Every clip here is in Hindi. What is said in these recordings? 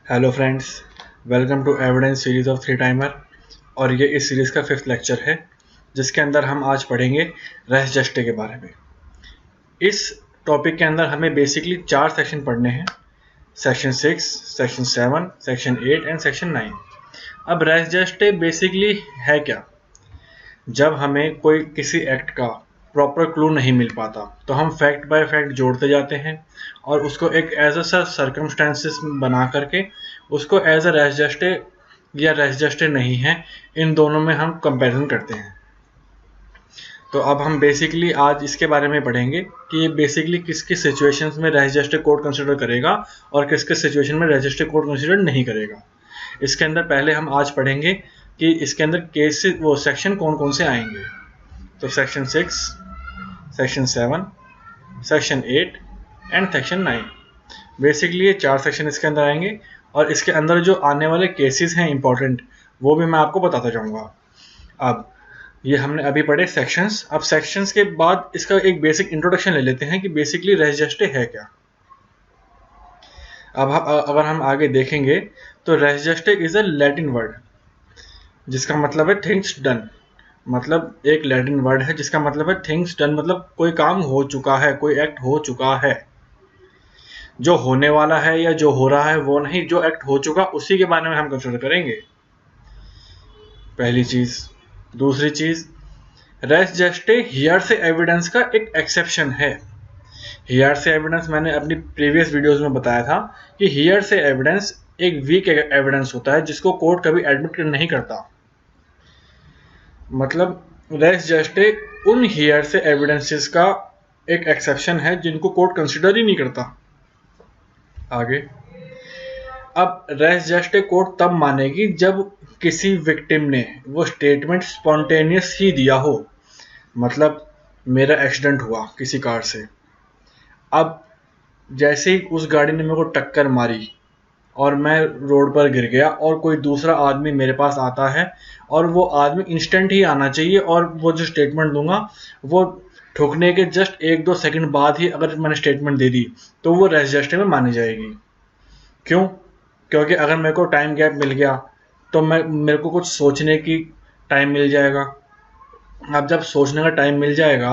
Hello friends, welcome to evidence series of three timer. और ये इस सीरीज़ का 5th लेक्चर है जिसके अंदर हम आज पढ़ेंगे रेस जस्टे के बारे में। इस टॉपिक के अंदर हमें बेसिकली 4 सेक्शन पढ़ने हैं। Section 6, section 7, section 8 and section 9। अब रेस जस्टे बेसिकली है क्या? जब हमें कोई किसी एक्ट का प्रॉपर क्लू नहीं मिल पाता तो हम फैक्ट बाय फैक्ट जोड़ते जाते हैं और उसको एक एज अ सर्कमस्टेंसेस बना करके उसको एज अ रेस जस्टे या रेस जस्टे नहीं है, इन दोनों में हम कंपैरिजन करते हैं। तो अब हम बेसिकली आज इसके बारे में पढ़ेंगे कि ये बेसिकली किस किस सिचुएशंस में रेस जस्टे कोड कंसिडर करेगा और किस किस सिचुएशन में रेस जस्टे कोड कंसिडर नहीं करेगा। इसके अंदर पहले हम आज पढ़ेंगे कि इसके अंदर केसेस वो सेक्शन कौन कौन से आएंगे। तो section 6, section 7, section 8 and section 9। Basically ये 4 सेक्शन इसके अंदर आएंगे और इसके अंदर जो आने वाले केसेस हैं इंपॉर्टेंट, वो भी मैं आपको बताता जाऊंगा। अब ये हमने अभी पढ़े सेक्शंस। अब सेक्शंस के बाद इसका एक बेसिक इंट्रोडक्शन ले लेते हैं कि बेसिकली रेस जस्टे है क्या। अब अगर हम आगे देखेंगे तो res gestae is a Latin word जिसका मतलब है थिंग्स डन। मतलब एक लैटिन वर्ड है जिसका मतलब है थिंग्स डन, मतलब कोई काम हो चुका है, कोई एक्ट हो चुका है। जो होने वाला है या जो हो रहा है वो नहीं, जो एक्ट हो चुका उसी के बारे में हम कंसिडर करेंगे, पहली चीज। दूसरी चीज, रेस जस्टे हियर से एविडेंस का एक एक्सेप्शन है। हियर से एविडेंस मैंने अपनी प्रीवियस वीडियोस में बताया था कि हियर से एविडेंस एक वीक एविडेंस होता है जिसको कोर्ट कभी एडमिट नहीं करता। मतलब रेस जस्टे उन हियर से एविडेंसेस का एक एक्सेप्शन है जिनको कोर्ट कंसिडर ही नहीं करता। आगे, अब रेस जस्टे कोर्ट तब मानेगी जब किसी विक्टिम ने वो स्टेटमेंट स्पॉन्टेनियस ही दिया हो। मतलब मेरा एक्सीडेंट हुआ किसी कार से, अब जैसे ही उस गाड़ी ने मेरे को टक्कर मारी और मैं रोड पर गिर गया और कोई दूसरा आदमी मेरे पास आता है और वो आदमी इंस्टेंट ही आना चाहिए और वो जो स्टेटमेंट दूंगा वो ठुकने के जस्ट 1-2 सेकंड बाद ही अगर मैंने स्टेटमेंट दे दी तो वो रेस जस्टे में मानी जाएगी। क्यों? क्योंकि अगर मेरे को टाइम गैप मिल गया तो मेरे को कुछ सोचने की टाइम मिल जाएगा। अब जब सोचने का टाइम मिल जाएगा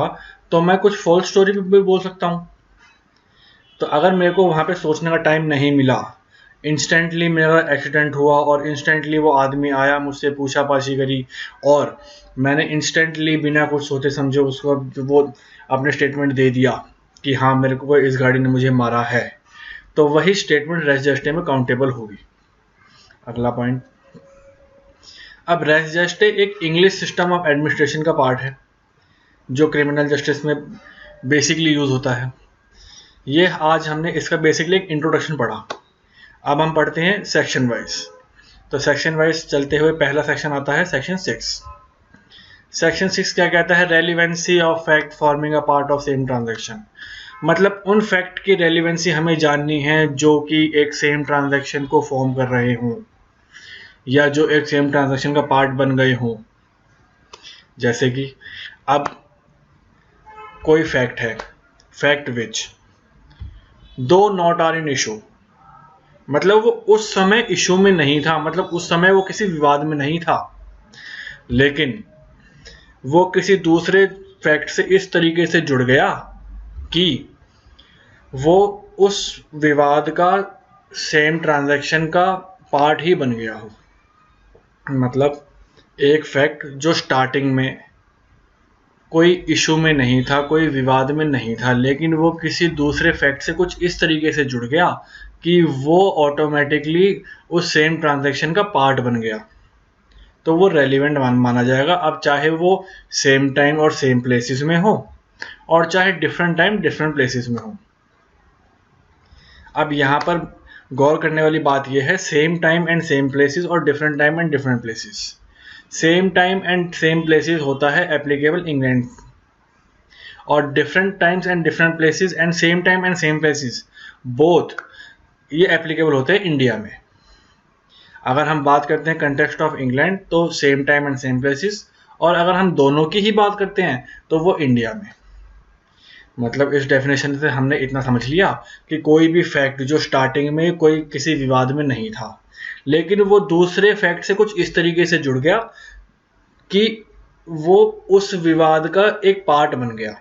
तो मैं कुछ फॉल्स स्टोरी भी बोल सकता हूँ। तो अगर मेरे को वहाँ पे सोचने का टाइम नहीं मिला, इंस्टेंटली मेरा एक्सीडेंट हुआ और इंस्टेंटली वो आदमी आया, मुझसे पूछापाछी करी और मैंने इंस्टेंटली बिना कुछ सोचे समझे उसको वो अपने स्टेटमेंट दे दिया कि हाँ मेरे को इस गाड़ी ने मुझे मारा है, तो वही स्टेटमेंट रेस जस्टे में काउंटेबल होगी। अगला पॉइंट, अब रेस जस्टे एक इंग्लिश सिस्टम ऑफ एडमिनिस्ट्रेशन का पार्ट है जो क्रिमिनल जस्टिस में बेसिकली यूज होता है। ये आज हमने इसका बेसिकली एक इंट्रोडक्शन पढ़ा। अब हम पढ़ते हैं सेक्शन वाइज। तो सेक्शन वाइज चलते हुए पहला सेक्शन आता है सेक्शन 6। सेक्शन 6 क्या कहता है? Relevancy of fact forming a part of same transaction. मतलब उन फैक्ट की रेलिवेंसी हमें जाननी है जो कि एक सेम ट्रांजैक्शन को फॉर्म कर रहे हों या जो एक सेम ट्रांजैक्शन का पार्ट बन गए हों। जैसे कि अब कोई फैक्ट है, फैक्ट विच दो नॉट आर इन इशू, मतलब वो उस समय इशू में नहीं था, मतलब उस समय वो किसी विवाद में नहीं था, लेकिन वो किसी दूसरे फैक्ट से इस तरीके से जुड़ गया कि वो उस विवाद का सेम ट्रांजैक्शन का पार्ट ही बन गया हो। मतलब एक फैक्ट जो स्टार्टिंग में कोई इशू में नहीं था, कोई विवाद में नहीं था, लेकिन वो किसी दूसरे फैक्ट से कुछ इस तरीके से जुड़ गया कि वो ऑटोमेटिकली उस सेम ट्रांजैक्शन का पार्ट बन गया, तो वो रेलिवेंट माना जाएगा। अब चाहे वो सेम टाइम और सेम प्लेसेस में हो और चाहे डिफरेंट टाइम डिफरेंट प्लेसेस में हो। अब यहाँ पर गौर करने वाली बात यह है, same time and same places और different time and different places. Same time and same places होता है एप्लीकेबल इंग्लैंड, और different times and different places and same time and same places both ये एप्लीकेबल होते हैं इंडिया में। अगर हम बात करते हैं कंटेक्स्ट ऑफ इंग्लैंड तो same time and same places, और अगर हम दोनों की ही बात करते हैं तो वो इंडिया में। मतलब इस डेफिनेशन से हमने इतना समझ लिया कि कोई भी फैक्ट जो स्टार्टिंग में कोई किसी विवाद में नहीं था, लेकिन वो दूसरे फैक्ट से कुछ इस तरीके से जुड़ गया कि वो उस विवाद का एक पार्ट बन गया।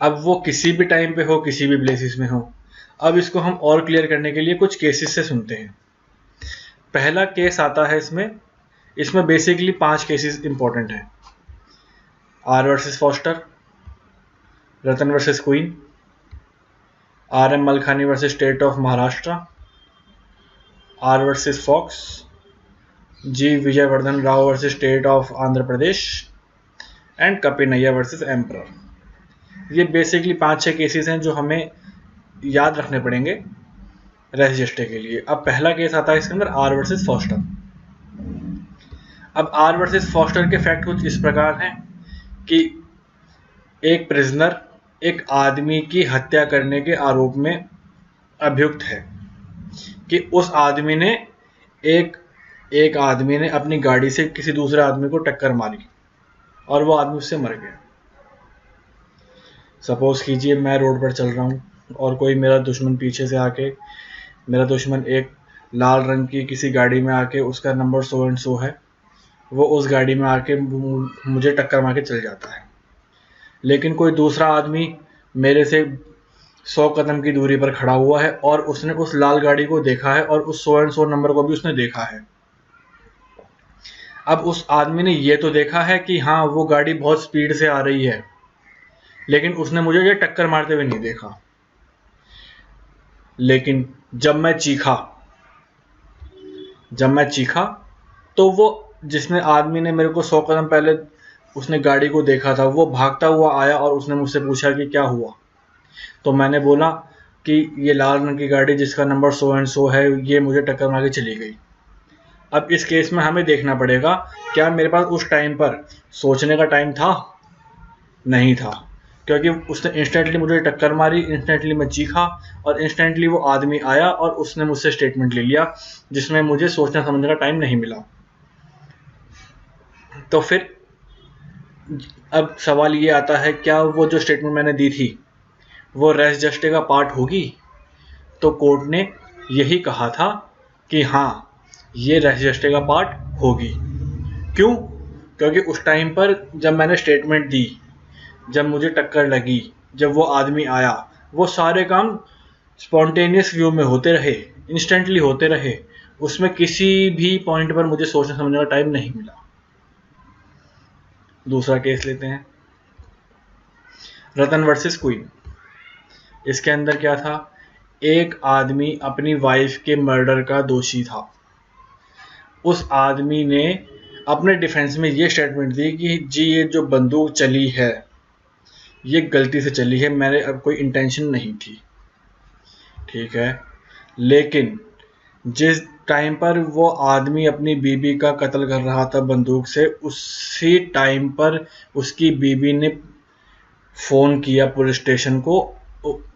अब वो किसी भी टाइम पे हो, किसी भी प्लेसेस में हो। अब इसको हम और क्लियर करने के लिए कुछ केसेस से सुनते हैं। पहला केस आता है इसमें बेसिकली 5 केसेस इंपॉर्टेंट हैं। R versus Foster, Ratan versus Queen, R M Malkhani versus state of Maharashtra, R versus Fox, G Vijayvardhan Rao versus state of Andhra Pradesh and Kapinaiya versus emperor. ये बेसिकली 5-6 केसेस हैं जो हमें याद रखने पड़ेंगे रेस जस्टे के लिए। अब पहला केस आता है इसके अंदर आर वर्सेस फॉस्टर। अब आर वर्सेस फॉस्टर के फैक्ट कुछ इस प्रकार हैं कि एक प्रिजनर एक आदमी की हत्या करने के आरोप में अभियुक्त है कि उस आदमी ने एक आदमी ने अपनी गाड़ी से किसी दूसरे आदमी को टक्कर मारी और वो आदमी उससे मर गया। सपोज कीजिए मैं रोड पर चल रहा हूँ और कोई मेरा दुश्मन पीछे से आके, मेरा दुश्मन एक लाल रंग की किसी गाड़ी में आके, उसका नंबर सो एंड सो है, वो उस गाड़ी में आके मुझे टक्कर मार के चल जाता है। लेकिन कोई दूसरा आदमी मेरे से 100 कदम की दूरी पर खड़ा हुआ है और उसने उस लाल गाड़ी को देखा है और उस सो एंड सो नंबर को भी उसने देखा है। अब उस आदमी ने ये तो देखा है कि हाँ वो गाड़ी बहुत स्पीड से आ रही है, लेकिन उसने मुझे ये टक्कर मारते हुए नहीं देखा। लेकिन जब मैं चीखा तो वो जिसने आदमी ने मेरे को 100 कदम पहले उसने गाड़ी को देखा था, वो भागता हुआ आया और उसने मुझसे पूछा कि क्या हुआ। तो मैंने बोला कि ये लाल रंग की गाड़ी जिसका नंबर सो एंड सो है, ये मुझे टक्कर मार के चली गई। अब इस केस में हमें देखना पड़ेगा क्या मेरे पास उस टाइम पर सोचने का टाइम था? नहीं था, क्योंकि उसने इंस्टेंटली मुझे टक्कर मारी, इंस्टेंटली मैं चीखा और इंस्टेंटली वो आदमी आया और उसने मुझसे स्टेटमेंट ले लिया जिसमें मुझे सोचना समझने का टाइम नहीं मिला। तो फिर अब सवाल ये आता है, क्या वो जो स्टेटमेंट मैंने दी थी वो रेस जस्टे का पार्ट होगी? तो कोर्ट ने यही कहा था कि हाँ ये रेस जस्टे का पार्ट होगी। क्यों? क्योंकि उस टाइम पर जब मैंने स्टेटमेंट दी, जब मुझे टक्कर लगी, जब वो आदमी आया, वो सारे काम स्पॉन्टेनियस व्यू में होते रहे, इंस्टेंटली होते रहे, उसमें किसी भी पॉइंट पर मुझे सोचने समझने का टाइम नहीं मिला। दूसरा केस लेते हैं, रतन वर्सेस क्वीन। इसके अंदर क्या था? एक आदमी अपनी वाइफ के मर्डर का दोषी था। उस आदमी ने अपने डिफेंस में ये स्टेटमेंट दी कि जी ये जो बंदूक चली है ये गलती से चली है, मेरे अब कोई इंटेंशन नहीं थी। ठीक है, लेकिन जिस टाइम पर वो आदमी अपनी बीबी का कत्ल कर रहा था बंदूक से, उसी टाइम पर उसकी बीबी ने फ़ोन किया पुलिस स्टेशन को,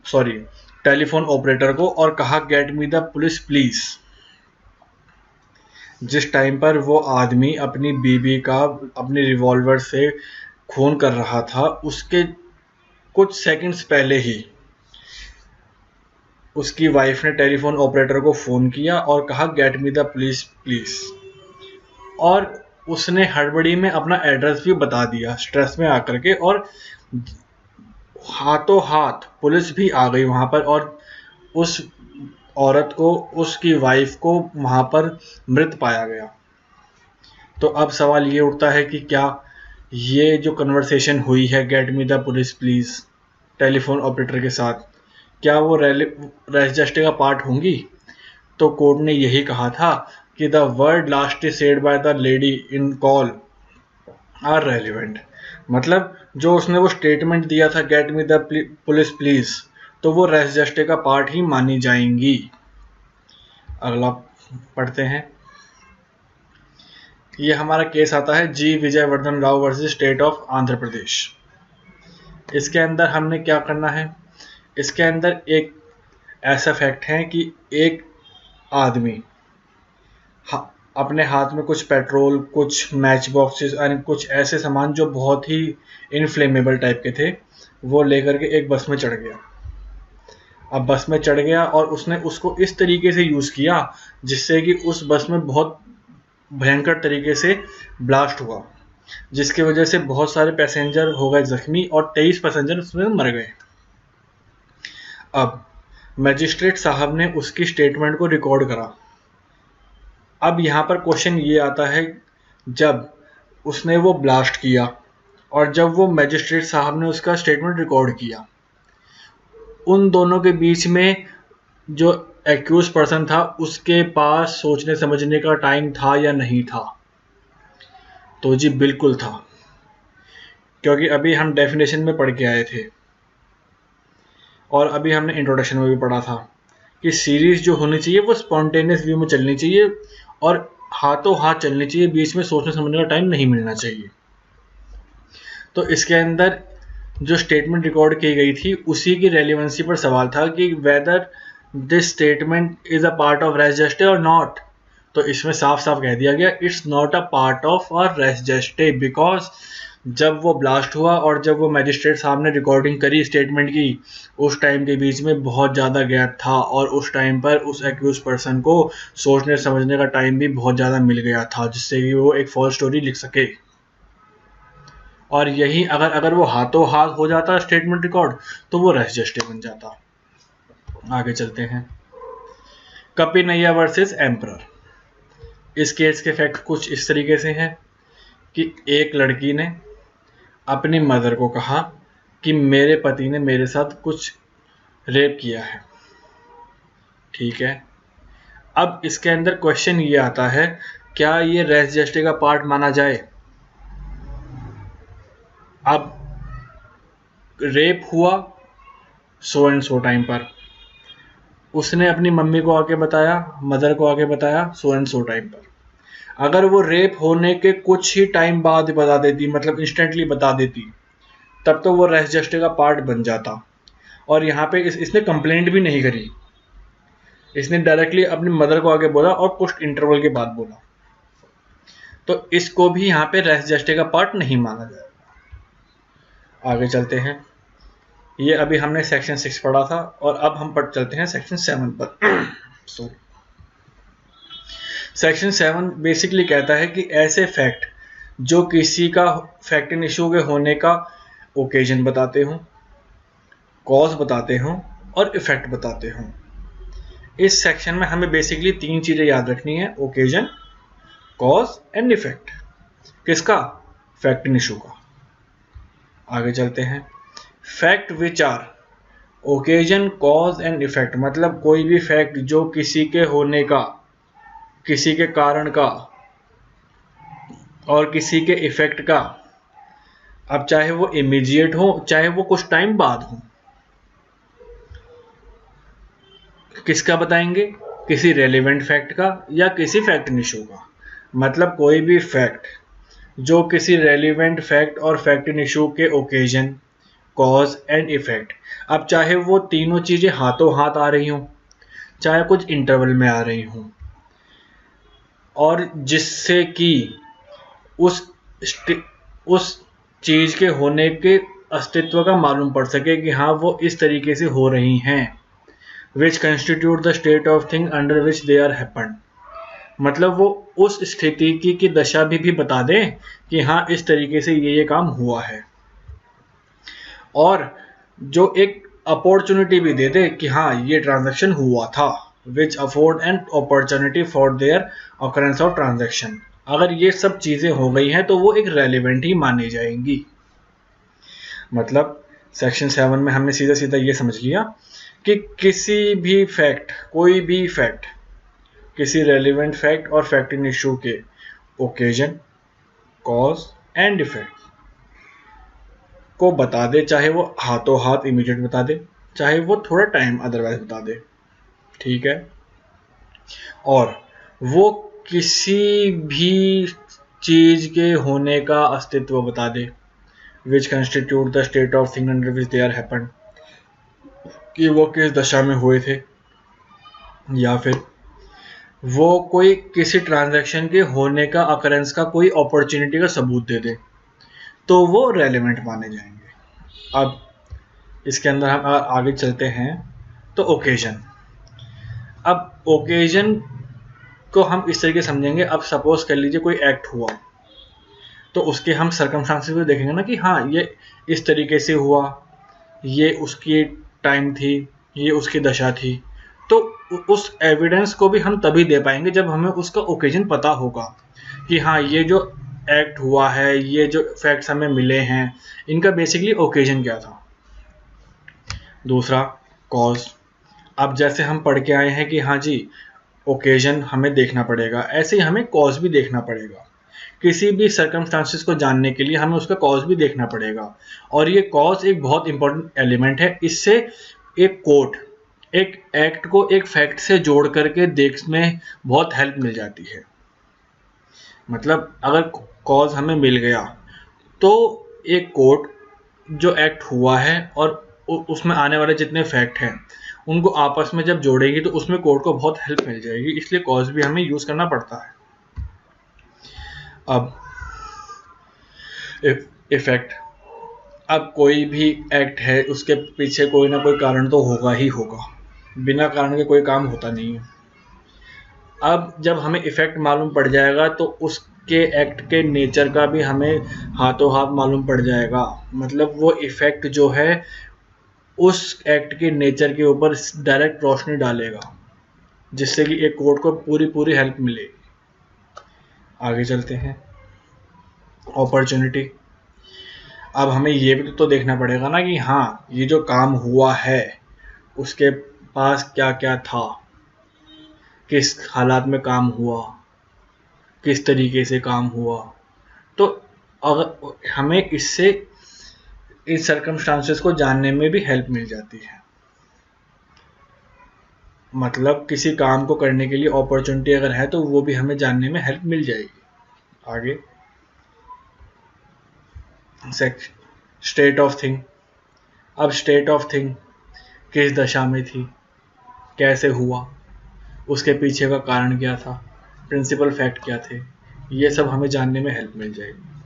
सॉरी टेलीफोन ऑपरेटर को, और कहा gate me the police please. जिस टाइम पर वो आदमी अपनी बीबी का अपनी रिवॉल्वर से खून कर रहा था, उसके कुछ सेकंड्स पहले ही उसकी वाइफ ने टेलीफोन ऑपरेटर को फ़ोन किया और कहा gate me the police please, और उसने हड़बड़ी में अपना एड्रेस भी बता दिया स्ट्रेस में आकर के, और हाथों हाथ पुलिस भी आ गई वहाँ पर और उस औरत को, उसकी वाइफ को वहाँ पर मृत पाया गया। तो अब सवाल ये उठता है कि क्या ये जो कन्वर्सेशन हुई है gate me the police please telephone operator के साथ, क्या वो रेस जस्टे का पार्ट होंगी? तो कोर्ट ने यही कहा था कि the word last said by the lady in call are relevant. मतलब जो उसने वो स्टेटमेंट दिया था get me the police please, तो वो रेस जस्टे का पार्ट ही मानी जाएंगी। अगला पढ़ते हैं, ये हमारा केस आता है G Vijayvardhan Rao versus state of Andhra Pradesh. इसके अंदर हमने क्या करना है? इसके अंदर एक ऐसा फैक्ट है कि एक आदमी अपने हाथ में कुछ पेट्रोल, कुछ मैच बॉक्सेस और कुछ ऐसे सामान जो बहुत ही इनफ्लेमेबल टाइप के थे, वो लेकर के एक बस में चढ़ गया। अब बस में चढ़ गया और उसने उसको इस तरीके से यूज़ किया जिससे कि उस बस में बहुत भयंकर तरीके से ब्लास्ट हुआ, जिसकी वजह से बहुत सारे पैसेंजर हो गए जख्मी और 23 पैसेंजर उसमें मर गए। अब मजिस्ट्रेट साहब ने उसकी स्टेटमेंट को रिकॉर्ड करा। अब यहाँ पर क्वेश्चन ये आता है, जब उसने वो ब्लास्ट किया और जब वो मजिस्ट्रेट साहब ने उसका स्टेटमेंट रिकॉर्ड किया, उन दोनों के बीच में जो एक्यूज पर्सन था उसके पास सोचने समझने का टाइम था या नहीं था? तो जी बिल्कुल था, क्योंकि अभी हम डेफिनेशन में पढ़ के आए थे और अभी हमने इंट्रोडक्शन में भी पढ़ा था कि सीरीज जो होनी चाहिए वो स्पॉन्टेनियस व्यू में चलनी चाहिए और हाथों हाथ चलनी चाहिए, बीच में सोचने समझने का टाइम नहीं मिलना चाहिए। तो इसके अंदर जो स्टेटमेंट रिकॉर्ड की गई थी उसी की रेलिवेंसी पर सवाल था कि whether this statement is a part of res gestae और नॉट। तो इसमें साफ साफ कह दिया गया it's not a part of a res gestae, because जब वो ब्लास्ट हुआ और जब वो मजिस्ट्रेट साहब ने रिकॉर्डिंग करी स्टेटमेंट की, उस टाइम के बीच में बहुत ज़्यादा गैप था और उस टाइम पर उस एक्यूज पर्सन को सोचने समझने का टाइम भी बहुत ज़्यादा मिल गया था जिससे कि वो एक फॉल्स स्टोरी लिख सके। और यही अगर वो हाथों हाथ हो जाता स्टेटमेंट रिकॉर्ड तो वो रेस जस्टे बन जाता। आगे चलते हैं। कपिनैया वर्सेस एम्परर। इस केस के फैक्ट कुछ इस तरीके से हैं कि एक लड़की ने अपनी मदर को कहा कि मेरे पति ने मेरे साथ कुछ रेप किया है। ठीक है, अब इसके अंदर क्वेश्चन ये आता है, क्या ये रेस जस्टे का पार्ट माना जाए? अब रेप हुआ सो एंड सो टाइम पर, उसने अपनी मम्मी को आके बताया, मदर को आके बताया सो एंड सो टाइम पर। अगर वो रेप होने के कुछ ही टाइम बाद बता देती, मतलब इंस्टेंटली बता देती, तब तो वो रेस जस्टे का पार्ट बन जाता। और यहाँ पे इसने कंप्लेंट भी नहीं करी, इसने डायरेक्टली अपनी मदर को आगे बोला और कुछ इंटरवल के बाद बोला, तो इसको भी यहाँ पे रेस जस्टे का पार्ट नहीं माना जाएगा। आगे चलते हैं। ये अभी हमने सेक्शन 6 पढ़ा था और अब हम पढ़ चलते हैं सेक्शन 7 पर। सेक्शन 7 बेसिकली कहता है कि ऐसे फैक्ट जो किसी का फैक्ट इन इशू के होने का ओकेजन बताते हों, कॉज बताते हों और इफेक्ट बताते हों। इस सेक्शन में हमें बेसिकली 3 चीज़ें याद रखनी है, ओकेजन, कॉज एंड इफेक्ट। किसका? फैक्ट इन इशू का। आगे चलते हैं। Fact which are occasion, cause and effect, मतलब कोई भी फैक्ट जो किसी के होने का, किसी के कारण का और किसी के इफेक्ट का, अब चाहे वो इमीडिएट हो चाहे वो कुछ टाइम बाद हो, किसका बताएंगे? किसी रेलेवेंट फैक्ट का या किसी फैक्ट इन इशू का। मतलब कोई भी फैक्ट जो किसी रेलेवेंट फैक्ट और फैक्ट इन इशू के ओकेजन, कॉज एंड इफेक्ट, अब चाहे वो तीनों चीज़ें हाथों हाथ आ रही हों, चाहे कुछ इंटरवल में आ रही हों, और जिससे कि उस चीज़ के होने के अस्तित्व का मालूम पड़ सके कि हाँ वो इस तरीके से हो रही हैं, which constitute the state of thing under which they are happened, मतलब वो उस स्थिति की दशा भी बता दें कि हाँ इस तरीके से ये काम हुआ है, और जो एक अपॉर्चुनिटी भी दे दे कि हाँ ये ट्रांजैक्शन हुआ था, which afford an opportunity for their occurrence of transaction। अगर ये सब चीज़ें हो गई हैं तो वो एक रेलिवेंट ही मानी जाएंगी। मतलब सेक्शन 7 में हमने सीधा सीधा ये समझ लिया कि किसी भी फैक्ट, कोई भी फैक्ट किसी रेलिवेंट फैक्ट और फैक्ट इन इशू के ओकेजन, कॉज एंड इफेक्ट को बता दे, चाहे वो हाथों हाथ इमीडिएट बता दे, चाहे वो थोड़ा टाइम अदरवाइज बता दे। ठीक है, और वो किसी भी चीज के होने का अस्तित्व बता दे, which constitute the state of thing under which they are happened, कि वो किस दशा में हुए थे, या फिर वो कोई किसी ट्रांजैक्शन के होने का, अकरेंस का कोई अपॉर्चुनिटी का सबूत दे दे, तो वो रेलेवेंट माने जाएंगे। अब इसके अंदर हम आगे चलते हैं तो ओकेजन। अब ओकेजन को हम इस तरीके समझेंगे, अब सपोज कर लीजिए कोई एक्ट हुआ, तो उसके हम सर्कमस्टांसेस भी देखेंगे ना कि हाँ ये इस तरीके से हुआ, ये उसकी टाइम थी, ये उसकी दशा थी। तो उस एविडेंस को भी हम तभी दे पाएंगे जब हमें उसका ओकेजन पता होगा कि हाँ ये जो एक्ट हुआ है, ये जो फैक्ट्स हमें मिले हैं, इनका बेसिकली ओकेजन क्या था। दूसरा कॉज। अब जैसे हम पढ़ के आए हैं कि हाँ जी ओकेजन हमें देखना पड़ेगा, ऐसे ही हमें कॉज भी देखना पड़ेगा। किसी भी सर्कमस्टांसेस को जानने के लिए हमें उसका कॉज भी देखना पड़ेगा, और ये कॉज एक बहुत इंपॉर्टेंट एलिमेंट है। इससे एक कोर्ट एक एक्ट को एक फैक्ट से जोड़ करके देखने में बहुत हेल्प मिल जाती है। मतलब अगर कॉज हमें मिल गया तो एक कोर्ट जो एक्ट हुआ है और उसमें आने वाले जितने फैक्ट हैं उनको आपस में जब जोड़ेगी तो उसमें कोर्ट को बहुत हेल्प मिल जाएगी, इसलिए कॉज भी हमें यूज करना पड़ता है। अब इफेक्ट। अब कोई भी एक्ट है उसके पीछे कोई ना कोई कारण तो होगा ही होगा, बिना कारण के कोई काम होता नहीं है। अब जब हमें इफेक्ट मालूम पड़ जाएगा तो उसके एक्ट के नेचर का भी हमें हाथों हाथ मालूम पड़ जाएगा। मतलब वो इफेक्ट जो है उस एक्ट के नेचर के ऊपर डायरेक्ट रोशनी डालेगा, जिससे कि एक कोर्ट को पूरी पूरी हेल्प मिलेगी। आगे चलते हैं अपॉर्चुनिटी। अब हमें ये भी तो देखना पड़ेगा ना कि हाँ ये जो काम हुआ है उसके पास क्या क्या था, किस हालात में काम हुआ, किस तरीके से काम हुआ। तो अगर हमें इससे इस सर्कमस्टांसेस को जानने में भी हेल्प मिल जाती है। मतलब किसी काम को करने के लिए अपॉर्चुनिटी अगर है तो वो भी हमें जानने में हेल्प मिल जाएगी। आगे स्टेट ऑफ थिंग। अब स्टेट ऑफ थिंग किस दशा में थी, कैसे हुआ, उसके पीछे का कारण क्या था, प्रिंसिपल फैक्ट क्या थे, ये सब हमें जानने में हेल्प मिल जाएगी।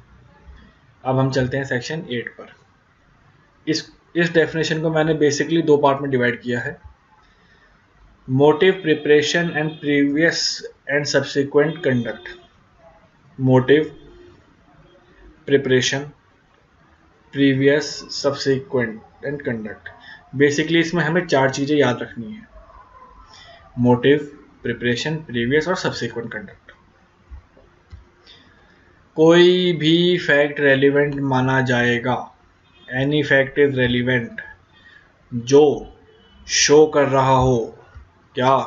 अब हम चलते हैं सेक्शन 8 पर। इस डेफिनेशन को मैंने बेसिकली दो पार्ट में डिवाइड किया है। Motive, preparation and previous and subsequent conduct. Motive, preparation, previous, subsequent and conduct. Basically इसमें हमें चार चीज़ें याद रखनी है: मोटिव, प्रिपरेशन, प्रीवियस और सब्सिक्वेंट कंडक्ट। कोई भी फैक्ट रेलिवेंट माना जाएगा, एनी फैक्ट इज रेलिवेंट, जो शो कर रहा हो क्या,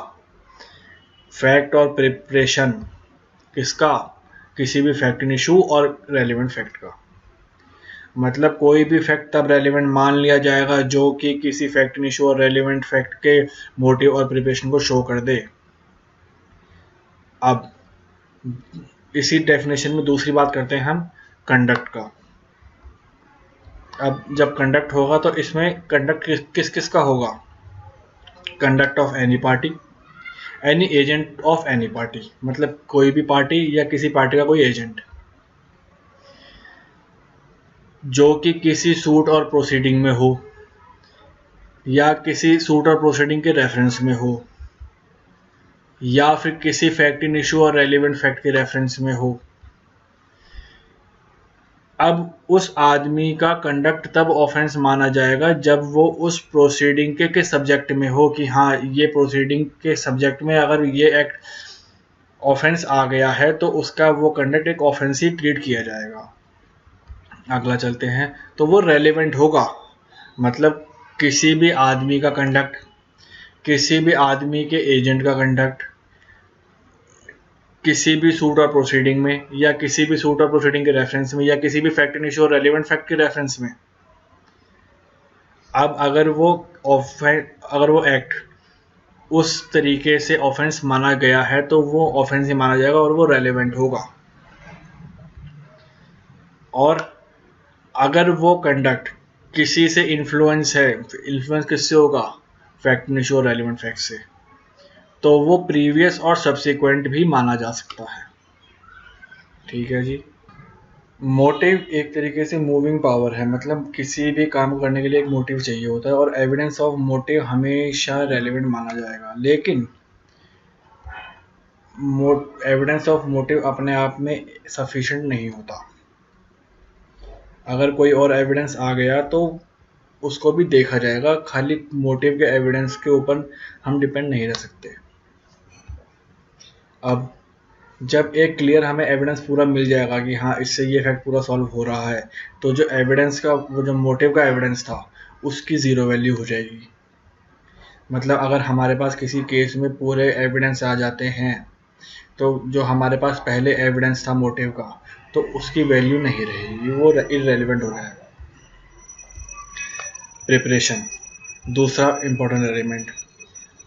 फैक्ट और प्रिपरेशन किसका, किसी भी फैक्ट इन इशू और रेलिवेंट फैक्ट का। मतलब कोई भी फैक्ट तब रेलिवेंट मान लिया जाएगा जो कि किसी फैक्ट इन इशू और रेलिवेंट फैक्ट के मोटिव और प्रिपरेशन को शो कर दे। अब इसी डेफिनेशन में दूसरी बात करते हैं हम कंडक्ट का। अब जब कंडक्ट होगा तो इसमें कंडक्ट किस किस का होगा? Conduct of any party, any agent of any party, मतलब कोई भी पार्टी या किसी पार्टी का कोई एजेंट जो कि किसी सूट और प्रोसीडिंग में हो या किसी सूट और प्रोसीडिंग के रेफरेंस में हो या फिर किसी फैक्ट इन इशू और रेलिवेंट फैक्ट के रेफरेंस में हो। अब उस आदमी का कंडक्ट तब ऑफेंस माना जाएगा जब वो उस प्रोसीडिंग के सब्जेक्ट में हो कि हाँ ये प्रोसीडिंग के सब्जेक्ट में अगर ये एक्ट ऑफेंस आ गया है तो उसका वो कंडक्ट एक ऑफेंस ही ट्रीट किया जाएगा। अगला चलते हैं तो वो रेलेवेंट होगा, मतलब किसी भी आदमी का कंडक्ट, किसी भी आदमी के एजेंट का कंडक्ट, किसी भी सूट और प्रोसीडिंग में या किसी भी सूट और प्रोसीडिंग के रेफरेंस में या किसी भी फैक्ट इन इशू और रेलेवेंट फैक्ट के रेफरेंस में। अब अगर वो एक्ट उस तरीके से ऑफेंस माना गया है तो वो ऑफेंस ही माना जाएगा और वो रेलेवेंट होगा। और अगर वो कंडक्ट किसी से इन्फ्लुएंस है, इन्फ्लुएंस किससे होगा? फैक्ट इन इशू और रेलेवेंट फैक्ट से, तो वो प्रीवियस और सब्सिक्वेंट भी माना जा सकता है। ठीक है जी। मोटिव एक तरीके से मूविंग पावर है, मतलब किसी भी काम करने के लिए एक मोटिव चाहिए होता है, और एविडेंस ऑफ मोटिव हमेशा रेलेवेंट माना जाएगा। लेकिन एविडेंस ऑफ मोटिव अपने आप में सफिशिएंट नहीं होता। अगर कोई और एविडेंस आ गया तो उसको भी देखा जाएगा, खाली मोटिव के एविडेंस के ऊपर हम डिपेंड नहीं रह सकते। अब जब एक क्लियर हमें एविडेंस पूरा मिल जाएगा कि हाँ इससे ये फैक्ट पूरा सॉल्व हो रहा है, तो जो एविडेंस का वो जो मोटिव का एविडेंस था उसकी ज़ीरो वैल्यू हो जाएगी। मतलब अगर हमारे पास किसी केस में पूरे एविडेंस आ जाते हैं, तो जो हमारे पास पहले एविडेंस था मोटिव का, तो उसकी वैल्यू नहीं रहेगी, वो इररेलेवेंट हो जाएगा। प्रिपरेशन दूसरा इम्पोर्टेंट एलिमेंट।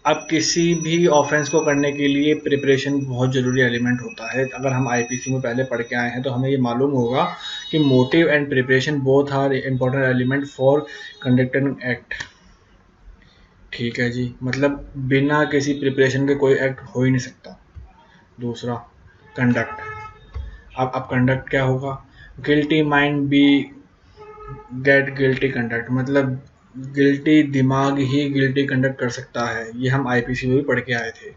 अब किसी भी ऑफेंस को करने के लिए प्रिपरेशन बहुत ज़रूरी एलिमेंट होता है। अगर हम आईपीसी में पहले पढ़ के आए हैं तो हमें ये मालूम होगा कि motive and preparation both are important element for conducting act. ठीक है जी, मतलब बिना किसी प्रिपरेशन के कोई एक्ट हो ही नहीं सकता। दूसरा कंडक्ट। अब कंडक्ट क्या होगा? Guilty mind beget guilty conduct, मतलब गिल्टी दिमाग ही गिल्टी कंडक्ट कर सकता है। ये हम आईपीसी में भी पढ़ के आए थे।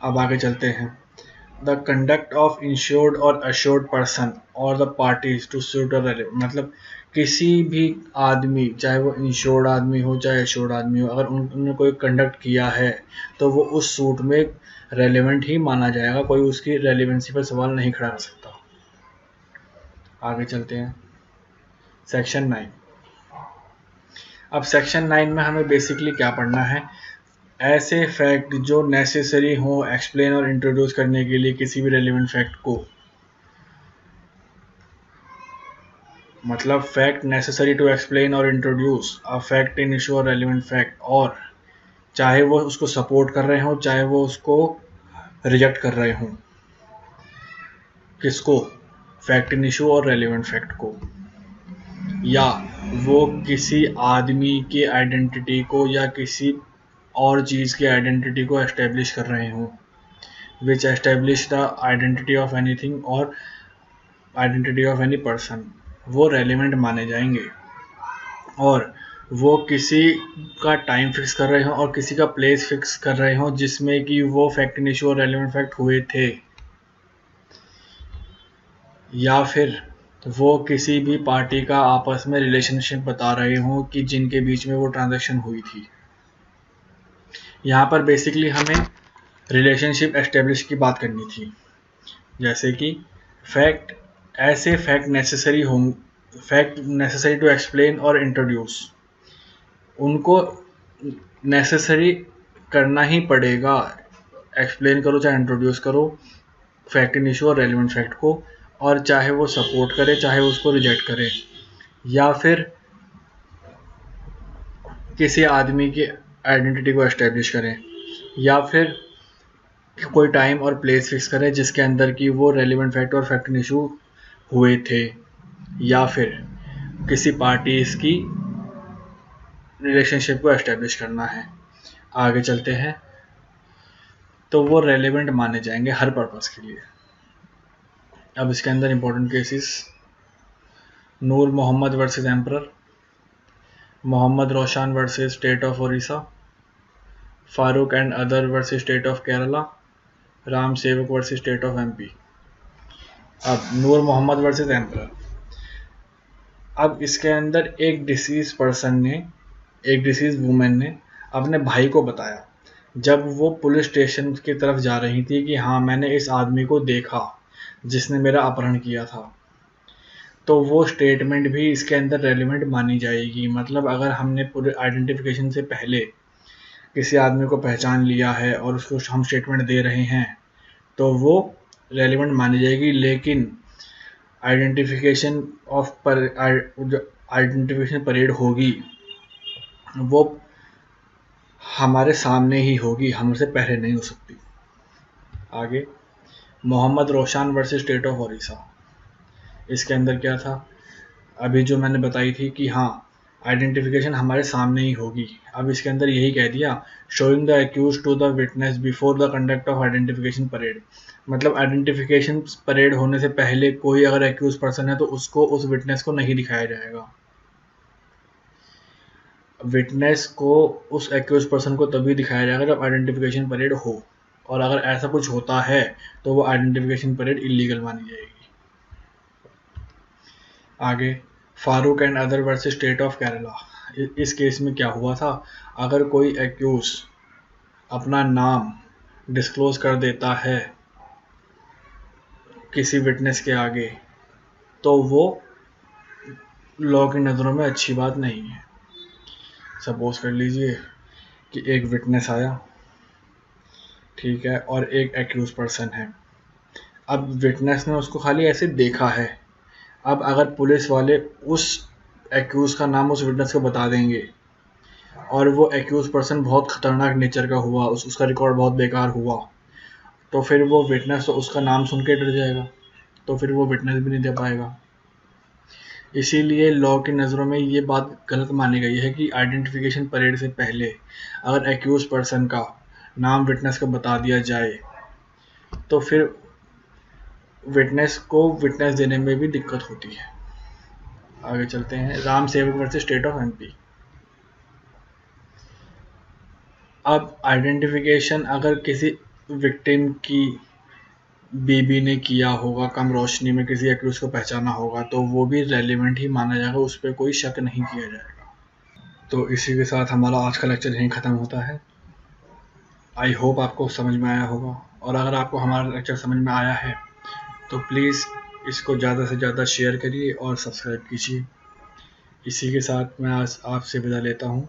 अब आगे चलते हैं। द कंडक्ट ऑफ इंश्योर्ड और अश्योर्ड पर्सन और द पार्टीज टू सूट अ मतलब किसी भी आदमी, चाहे वो इंश्योर्ड आदमी हो चाहे अश्योर्ड आदमी हो, अगर उन्होंने कोई कंडक्ट किया है तो वो उस सूट में रेलेवेंट ही माना जाएगा, कोई उसकी रेलेवेंसी पर सवाल नहीं खड़ा कर सकता। आगे चलते हैं सेक्शन 9। अब सेक्शन 9 में हमें बेसिकली क्या पढ़ना है? ऐसे फैक्ट जो नेसेसरी हो एक्सप्लेन और इंट्रोड्यूस करने के लिए किसी भी रेलेवेंट फैक्ट को, मतलब फैक्ट नेसेसरी टू एक्सप्लेन और introduce a fact in issue और रेलेवेंट फैक्ट, और चाहे वो उसको सपोर्ट कर रहे हो चाहे वो उसको रिजेक्ट कर रहे हो। किसको? फैक्ट इन इशू और रेलेवेंट फैक्ट को। या वो किसी आदमी की आइडेंटिटी को या किसी और चीज़ की आइडेंटिटी को एस्टेब्लिश कर रहे हों, which establish the identity of anything और आइडेंटिटी ऑफ एनी पर्सन, वो रेलिवेंट माने जाएंगे। और वो किसी का टाइम फिक्स कर रहे हों और किसी का प्लेस फिक्स कर रहे हों जिसमें कि वो फैक्ट इन इशू और रेलिवेंट फैक्ट हुए थे, या फिर वो किसी भी पार्टी का आपस में रिलेशनशिप बता रहे हों कि जिनके बीच में वो ट्रांजैक्शन हुई थी। यहाँ पर बेसिकली हमें रिलेशनशिप एस्टेब्लिश की बात करनी थी, जैसे कि फैक्ट, ऐसे फैक्ट नेसेसरी टू एक्सप्लेन और इंट्रोड्यूस, उनको नेसेसरी करना ही पड़ेगा, एक्सप्लेन करो चाहे इंट्रोड्यूस करो फैक्ट इन इशू और रेलिवेंट फैक्ट को, और चाहे वो सपोर्ट करे चाहे उसको रिजेक्ट करे, या फिर किसी आदमी की आइडेंटिटी को एस्टेब्लिश करें, या फिर कोई टाइम और प्लेस फिक्स करें जिसके अंदर कि वो रेलिवेंट फैक्ट और फैक्ट इन इशू हुए थे, या फिर किसी पार्टीज की रिलेशनशिप को एस्टेब्लिश करना है। आगे चलते हैं, तो वो रेलेवेंट माने जाएंगे हर पर्पस के लिए। अब इसके अंदर important cases: Noor Mohammad versus emperor, Mohammad Roshan versus state of Odisha, Farooq and other versus state of Kerala, Ram Sevak versus state of MP. अब नूर मोहम्मद वर्सेस एम्परर। अब इसके अंदर एक डिसीज वुमेन ने अपने भाई को बताया, जब वो पुलिस स्टेशन की तरफ जा रही थी, कि हाँ मैंने इस आदमी को देखा जिसने मेरा अपहरण किया था, तो वो स्टेटमेंट भी इसके अंदर रेलिवेंट मानी जाएगी। मतलब अगर हमने पूरे आइडेंटिफिकेशन से पहले किसी आदमी को पहचान लिया है और उसको हम स्टेटमेंट दे रहे हैं तो वो रेलिवेंट मानी जाएगी। लेकिन आइडेंटिफिकेशन परेड होगी वो हमारे सामने ही होगी, हमसे पहले नहीं हो सकती। आगे Mohammad Roshan versus state of Odisha. इसके अंदर क्या था? अभी जो मैंने बताई थी कि हाँ आइडेंटिफिकेशन हमारे सामने ही होगी। अब इसके अंदर यही कह दिया, showing the accused to the witness before the conduct of identification parade. मतलब आइडेंटिफिकेशन परेड होने से पहले कोई अगर एक्यूज पर्सन है तो उसको उस विटनेस को नहीं दिखाया जाएगा। विटनेस को उस एक्यूज पर्सन को तभी दिखाया जाएगा जब आइडेंटिफिकेशन परेड हो, और अगर ऐसा कुछ होता है तो वो आइडेंटिफिकेशन परेड इलीगल मानी जाएगी। आगे, Farooq and other versus state of Kerala. इस केस में क्या हुआ था, अगर कोई एक्यूज अपना नाम डिस्क्लोज कर देता है किसी विटनेस के आगे तो वो लॉ की नज़रों में अच्छी बात नहीं है। सपोज कर लीजिए कि एक विटनेस आया, ठीक है, और एक एक्यूज पर्सन है। अब विटनेस ने उसको खाली ऐसे देखा है। अब अगर पुलिस वाले उस एक्यूज का नाम उस विटनेस को बता देंगे और वो एक्यूज पर्सन बहुत खतरनाक नेचर का हुआ, उसका रिकॉर्ड बहुत बेकार हुआ, तो फिर वो विटनेस तो उसका नाम सुन के डर जाएगा, तो फिर वो विटनेस भी नहीं दे पाएगा। इसीलिए लॉ की नज़रों में ये बात गलत मानी गई है कि आइडेंटिफिकेशन परेड से पहले अगर एक्यूज पर्सन का नाम विटनेस को बता दिया जाए तो फिर विटनेस को विटनेस देने में भी दिक्कत होती है। आगे चलते हैं, Ram Sevak versus state of MP. अब आइडेंटिफिकेशन अगर किसी विक्टिम की बीबी ने किया होगा, कम रोशनी में किसी एक्यूज को पहचाना होगा, तो वो भी रेलिवेंट ही माना जाएगा, उस पर कोई शक नहीं किया जाएगा। तो इसी के साथ हमारा आज का लेक्चर यहीं ख़त्म होता है। आई होप आपको समझ में आया होगा, और अगर आपको हमारा लेक्चर समझ में आया है तो प्लीज़ इसको ज़्यादा से ज़्यादा शेयर करिए और सब्सक्राइब कीजिए। इसी के साथ मैं आज आपसे विदा लेता हूँ।